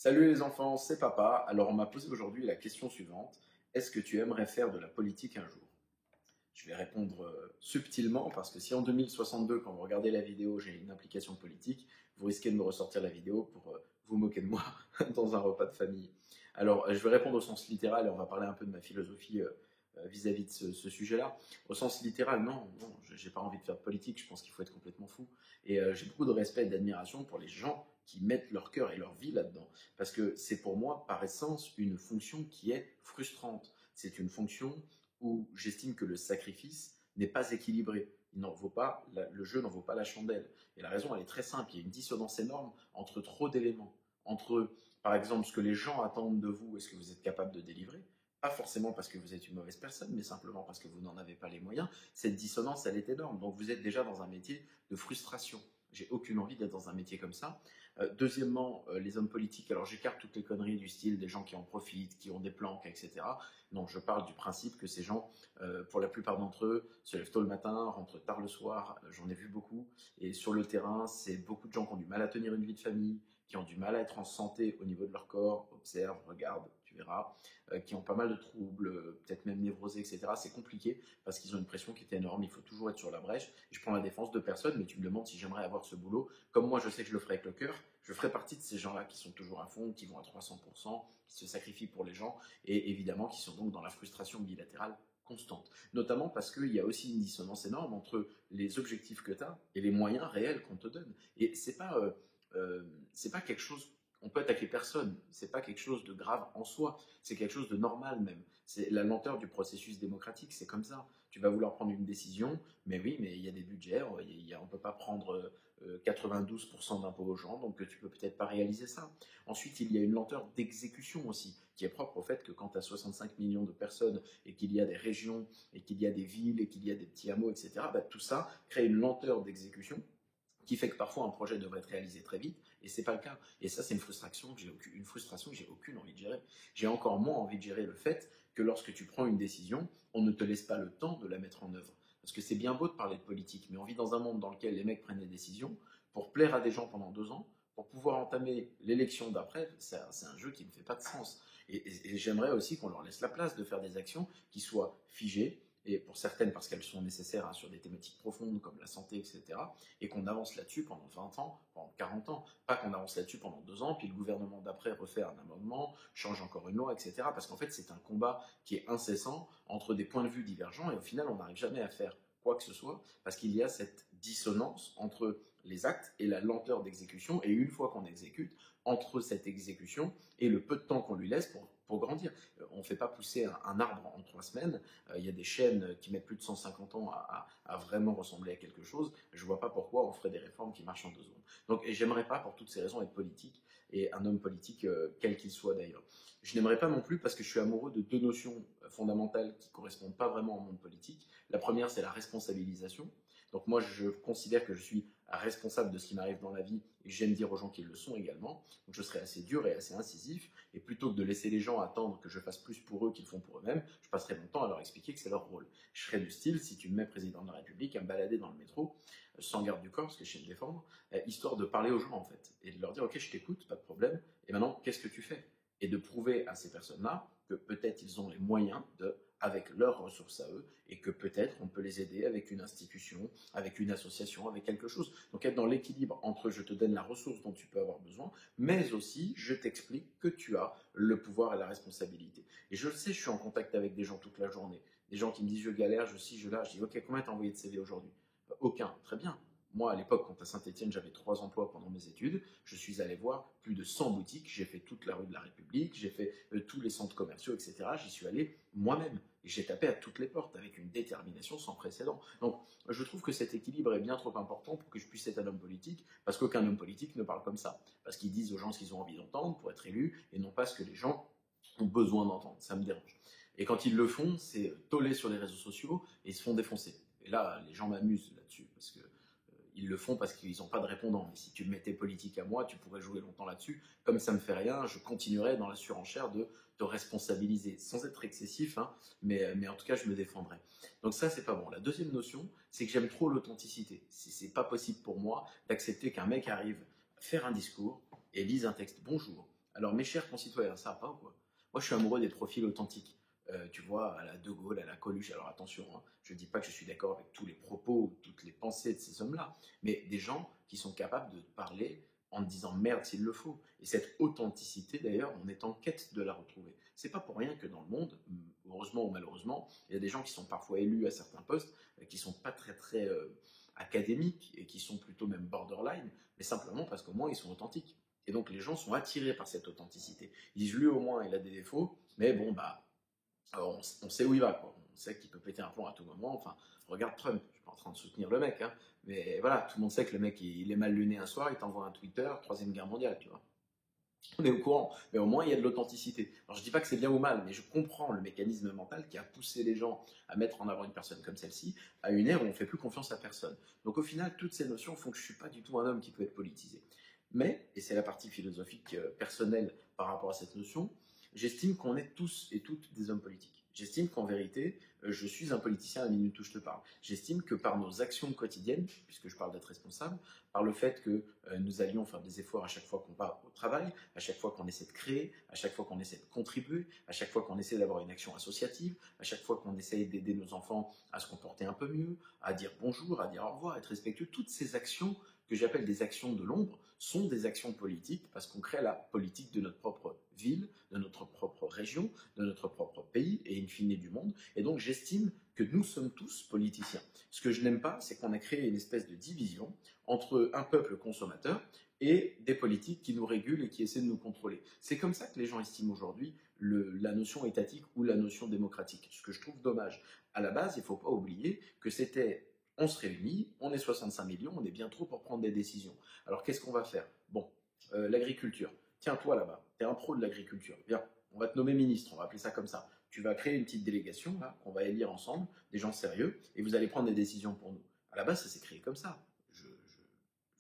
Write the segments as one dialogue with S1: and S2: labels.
S1: Salut les enfants, c'est papa. Alors on m'a posé aujourd'hui la question suivante. Est-ce que tu aimerais faire de la politique un jour? Je vais répondre subtilement parce que si en 2062, quand vous regardez la vidéo, j'ai une implication politique, vous risquez de me ressortir la vidéo pour vous moquer de moi dans un repas de famille. Alors je vais répondre au sens littéral et on va parler un peu de ma philosophie vis-à-vis de ce sujet-là. Au sens littéral, non, non, j'ai pas envie de faire de politique, je pense qu'il faut être complètement fou. Et j'ai beaucoup de respect et d'admiration pour les gens qui mettent leur cœur et leur vie là-dedans. Parce que c'est pour moi, par essence, une fonction qui est frustrante. C'est une fonction où j'estime que le sacrifice n'est pas équilibré. Il n'en vaut pas, le jeu n'en vaut pas la chandelle. Et la raison, elle est très simple. Il y a une dissonance énorme entre trop d'éléments. Entre, par exemple, ce que les gens attendent de vous et ce que vous êtes capable de délivrer. Pas forcément parce que vous êtes une mauvaise personne, mais simplement parce que vous n'en avez pas les moyens. Cette dissonance, elle est énorme. Donc vous êtes déjà dans un métier de frustration. J'ai aucune envie d'être dans un métier comme ça. Deuxièmement, les hommes politiques, alors j'écarte toutes les conneries du style des gens qui en profitent, qui ont des planques, etc. Non, je parle du principe que ces gens, pour la plupart d'entre eux, se lèvent tôt le matin, rentrent tard le soir, j'en ai vu beaucoup, et sur le terrain, c'est beaucoup de gens qui ont du mal à tenir une vie de famille, qui ont du mal à être en santé au niveau de leur corps, observe, regarde, tu verras, qui ont pas mal de troubles, peut-être même névrosés, etc. C'est compliqué parce qu'ils ont une pression qui est énorme, il faut toujours être sur la brèche. Je prends la défense de personne, mais tu me demandes si j'aimerais avoir ce boulot. Comme moi, je sais que je le ferai avec le cœur, je ferai partie de ces gens-là qui sont toujours à fond, qui vont à 300%, qui se sacrifient pour les gens, et évidemment qui sont donc dans la frustration bilatérale constante. Notamment parce qu'il y a aussi une dissonance énorme entre les objectifs que tu as et les moyens réels qu'on te donne. Et c'est pas quelque chose, on peut attaquer personne, c'est pas quelque chose de grave en soi, c'est quelque chose de normal même. C'est la lenteur du processus démocratique, c'est comme ça. Tu vas vouloir prendre une décision, mais oui, mais il y a des budgets, on ne peut pas prendre 92% d'impôts aux gens, donc tu peux peut-être pas réaliser ça. Ensuite, il y a une lenteur d'exécution aussi, qui est propre au fait que quand tu as 65 millions de personnes et qu'il y a des régions, et qu'il y a des villes, et qu'il y a des petits hameaux, etc., bah, tout ça crée une lenteur d'exécution qui fait que parfois un projet devrait être réalisé très vite et c'est pas le cas. Et ça, c'est une frustration que j'ai aucune envie de gérer. J'ai encore moins envie de gérer le fait que lorsque tu prends une décision, on ne te laisse pas le temps de la mettre en œuvre. Parce que c'est bien beau de parler de politique, mais on vit dans un monde dans lequel les mecs prennent des décisions pour plaire à des gens pendant 2 ans, pour pouvoir entamer l'élection d'après. C'est un jeu qui ne fait pas de sens. Et j'aimerais aussi qu'on leur laisse la place de faire des actions qui soient figées, et pour certaines parce qu'elles sont nécessaires, hein, sur des thématiques profondes comme la santé, etc., et qu'on avance là-dessus pendant 20 ans, pendant 40 ans, pas qu'on avance là-dessus pendant 2 ans, puis le gouvernement d'après refait un amendement, change encore une loi, etc., parce qu'en fait c'est un combat qui est incessant entre des points de vue divergents, et au final on n'arrive jamais à faire quoi que ce soit, parce qu'il y a cette dissonance entre les actes et la lenteur d'exécution, et une fois qu'on exécute, entre cette exécution et le peu de temps qu'on lui laisse pour grandir. On ne fait pas pousser un arbre en 3 semaines. Il y a des chaînes qui mettent plus de 150 ans à vraiment ressembler à quelque chose. Je ne vois pas pourquoi on ferait des réformes qui marchent en 2 secondes. Donc, j'aimerais pas, pour toutes ces raisons, être politique, et un homme politique, quel qu'il soit d'ailleurs. Je n'aimerais pas non plus parce que je suis amoureux de 2 notions fondamentales qui ne correspondent pas vraiment au monde politique. La première, c'est la responsabilisation. Donc moi, je considère que je suis responsable de ce qui m'arrive dans la vie et j'aime dire aux gens qu'ils le sont également. Donc je serai assez dur et assez incisif, et plutôt que de laisser les gens attendre que je fasse plus pour eux qu'ils font pour eux-mêmes, je passerai mon temps à leur expliquer que c'est leur rôle. Je serai du style, si tu me mets président de la République, à me balader dans le métro, sans garde du corps, parce que je sais me défendre, histoire de parler aux gens en fait, et de leur dire ok, je t'écoute, pas de problème, et maintenant qu'est-ce que tu fais? Et de prouver à ces personnes-là que peut-être ils ont les moyens de, avec leurs ressources à eux, et que peut-être on peut les aider avec une institution, avec une association, avec quelque chose. Donc être dans l'équilibre entre je te donne la ressource dont tu peux avoir besoin, mais aussi je t'explique que tu as le pouvoir et la responsabilité. Et je le sais, je suis en contact avec des gens toute la journée, des gens qui me disent je galère, je ci, je là, je dis ok, combien t'as envoyé de CV aujourd'hui? Aucun, très bien. Moi, à l'époque, quand à Saint-Etienne, j'avais 3 emplois pendant mes études, je suis allé voir plus de 100 boutiques, j'ai fait toute la rue de la République, j'ai fait tous les centres commerciaux, etc. J'y suis allé moi-même. Et j'ai tapé à toutes les portes avec une détermination sans précédent. Donc, je trouve que cet équilibre est bien trop important pour que je puisse être un homme politique, parce qu'aucun homme politique ne parle comme ça. Parce qu'ils disent aux gens ce qu'ils ont envie d'entendre pour être élus, et non pas ce que les gens ont besoin d'entendre. Ça me dérange. Et quand ils le font, c'est toller sur les réseaux sociaux et ils se font défoncer. Et là, les gens m'amusent là-dessus, parce que ils le font parce qu'ils n'ont pas de répondant. Mais si tu me mettais politique à moi, tu pourrais jouer longtemps là-dessus. Comme ça me fait rien, je continuerai dans la surenchère de te responsabiliser, sans être excessif, hein, mais en tout cas, je me défendrai. Donc ça, c'est pas bon. La deuxième notion, c'est que j'aime trop l'authenticité. C'est pas possible pour moi d'accepter qu'un mec arrive à faire un discours et lise un texte. Bonjour. Alors, mes chers concitoyens, ça va pas ou quoi? Moi, je suis amoureux des profils authentiques. Tu vois, à la De Gaulle, à la Coluche. Alors attention, hein, je ne dis pas que je suis d'accord avec tous les propos, toutes les pensées de ces hommes-là, mais des gens qui sont capables de parler en disant merde s'il le faut. Et cette authenticité, d'ailleurs, on est en quête de la retrouver. C'est pas pour rien que dans le monde, heureusement ou malheureusement, il y a des gens qui sont parfois élus à certains postes, qui sont pas très académiques et qui sont plutôt même borderline, mais simplement parce qu'au moins ils sont authentiques. Et donc les gens sont attirés par cette authenticité. Ils disent lui au moins il a des défauts, mais bon bah on sait où il va quoi. On sait qu'il peut péter un plomb à tout moment. Enfin, regarde Trump, je suis pas en train de soutenir le mec, hein, mais voilà, tout le monde sait que le mec il est mal luné un soir, il t'envoie un Twitter, troisième guerre mondiale, tu vois. On est au courant, mais au moins il y a de l'authenticité. Alors je dis pas que c'est bien ou mal, mais je comprends le mécanisme mental qui a poussé les gens à mettre en avant une personne comme celle-ci à une ère où on fait plus confiance à personne. Donc au final, toutes ces notions font que je suis pas du tout un homme qui peut être politisé. Mais, et c'est la partie philosophique personnelle par rapport à cette notion, j'estime qu'on est tous et toutes des hommes politiques. J'estime qu'en vérité, je suis un politicien à la minute où je te parle. J'estime que par nos actions quotidiennes, puisque je parle d'être responsable, par le fait que nous allions faire des efforts à chaque fois qu'on part au travail, à chaque fois qu'on essaie de créer, à chaque fois qu'on essaie de contribuer, à chaque fois qu'on essaie d'avoir une action associative, à chaque fois qu'on essaie d'aider nos enfants à se comporter un peu mieux, à dire bonjour, à dire au revoir, à être respectueux, toutes ces actions que j'appelle des actions de l'ombre sont des actions politiques parce qu'on crée la politique de notre propre ville, de notre propre région, de notre propre pays et in fine du monde. Et donc j'estime que nous sommes tous politiciens. Ce que je n'aime pas, c'est qu'on a créé une espèce de division entre un peuple consommateur et des politiques qui nous régulent et qui essaient de nous contrôler. C'est comme ça que les gens estiment aujourd'hui la notion étatique ou la notion démocratique, ce que je trouve dommage. À la base, il ne faut pas oublier que c'était on se réunit, on est 65 millions, on est bien trop pour prendre des décisions. Alors qu'est-ce qu'on va faire? Bon, l'agriculture. Tiens, toi là-bas, tu es un pro de l'agriculture. Viens, on va te nommer ministre, on va appeler ça comme ça. Tu vas créer une petite délégation là, qu'on va élire ensemble, des gens sérieux, et vous allez prendre des décisions pour nous. À la base, ça s'est créé comme ça. Je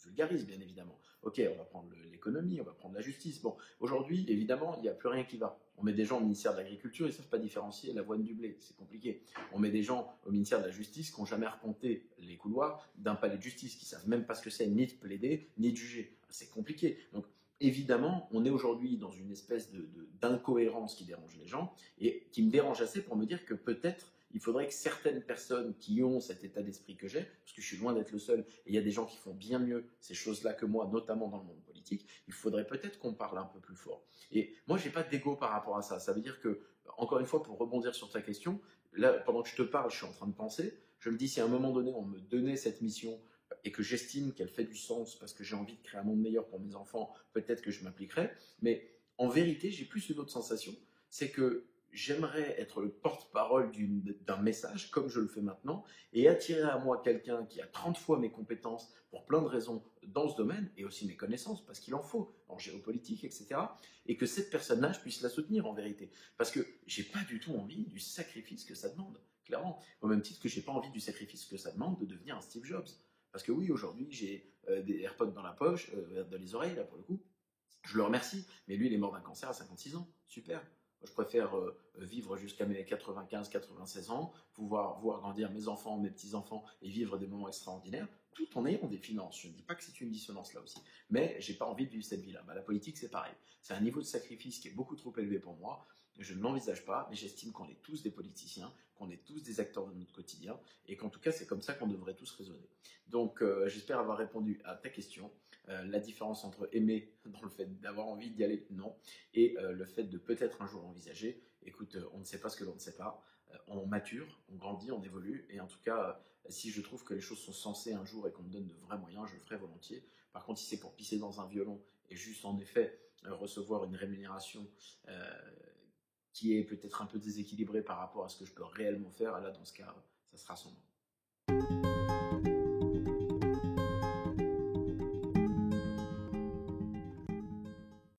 S1: vulgarise bien évidemment. Ok, on va prendre l'économie, on va prendre la justice. Bon, aujourd'hui, évidemment, il n'y a plus rien qui va. On met des gens au ministère de l'Agriculture, ils ne savent pas différencier l'avoine du blé, c'est compliqué. On met des gens au ministère de la Justice qui n'ont jamais arpenté les couloirs d'un palais de justice, qui ne savent même pas ce que c'est ni de plaider, ni de juger. C'est compliqué. Donc, évidemment, on est aujourd'hui dans une espèce d'incohérence qui dérange les gens et qui me dérange assez pour me dire que peut-être il faudrait que certaines personnes qui ont cet état d'esprit que j'ai, parce que je suis loin d'être le seul, et il y a des gens qui font bien mieux ces choses-là que moi, notamment dans le monde politique, il faudrait peut-être qu'on parle un peu plus fort. Et moi, j'ai pas d'ego par rapport à ça. Ça veut dire que, encore une fois, pour rebondir sur ta question, là, pendant que je te parle, je suis en train de penser, je me dis si à un moment donné, on me donnait cette mission et que j'estime qu'elle fait du sens parce que j'ai envie de créer un monde meilleur pour mes enfants, peut-être que je m'appliquerai. Mais en vérité, j'ai plus une autre sensation, c'est que j'aimerais être le porte-parole d'un message, comme je le fais maintenant, et attirer à moi quelqu'un qui a 30 fois mes compétences pour plein de raisons dans ce domaine, et aussi mes connaissances, parce qu'il en faut, en géopolitique, etc., et que cette personne-là, je puisse la soutenir en vérité. Parce que j'ai pas du tout envie du sacrifice que ça demande, clairement. Au même titre que j'ai pas envie du sacrifice que ça demande de devenir un Steve Jobs. Parce que oui, aujourd'hui, j'ai des AirPods dans la poche, dans les oreilles, là, pour le coup. Je le remercie, mais lui, il est mort d'un cancer à 56 ans. Super. Je préfère vivre jusqu'à mes 95-96 ans, pouvoir voir grandir mes enfants, mes petits-enfants et vivre des moments extraordinaires, tout en ayant des finances. Je ne dis pas que c'est une dissonance là aussi, mais j'ai pas envie de vivre cette vie-là. Bah, la politique, c'est pareil. C'est un niveau de sacrifice qui est beaucoup trop élevé pour moi. Je ne l'envisage pas, mais j'estime qu'on est tous des politiciens, qu'on est tous des acteurs de notre quotidien, et qu'en tout cas, c'est comme ça qu'on devrait tous raisonner. Donc, j'espère avoir répondu à ta question. La différence entre aimer dans le fait d'avoir envie d'y aller, non, et le fait de peut-être un jour envisager, écoute, on ne sait pas ce que l'on ne sait pas, on mature, on grandit, on évolue, et en tout cas, si je trouve que les choses sont sensées un jour et qu'on me donne de vrais moyens, je le ferai volontiers. Par contre, si c'est pour pisser dans un violon et juste en effet recevoir une rémunération qui est peut-être un peu déséquilibrée par rapport à ce que je peux réellement faire, là dans ce cas, ça sera son nom.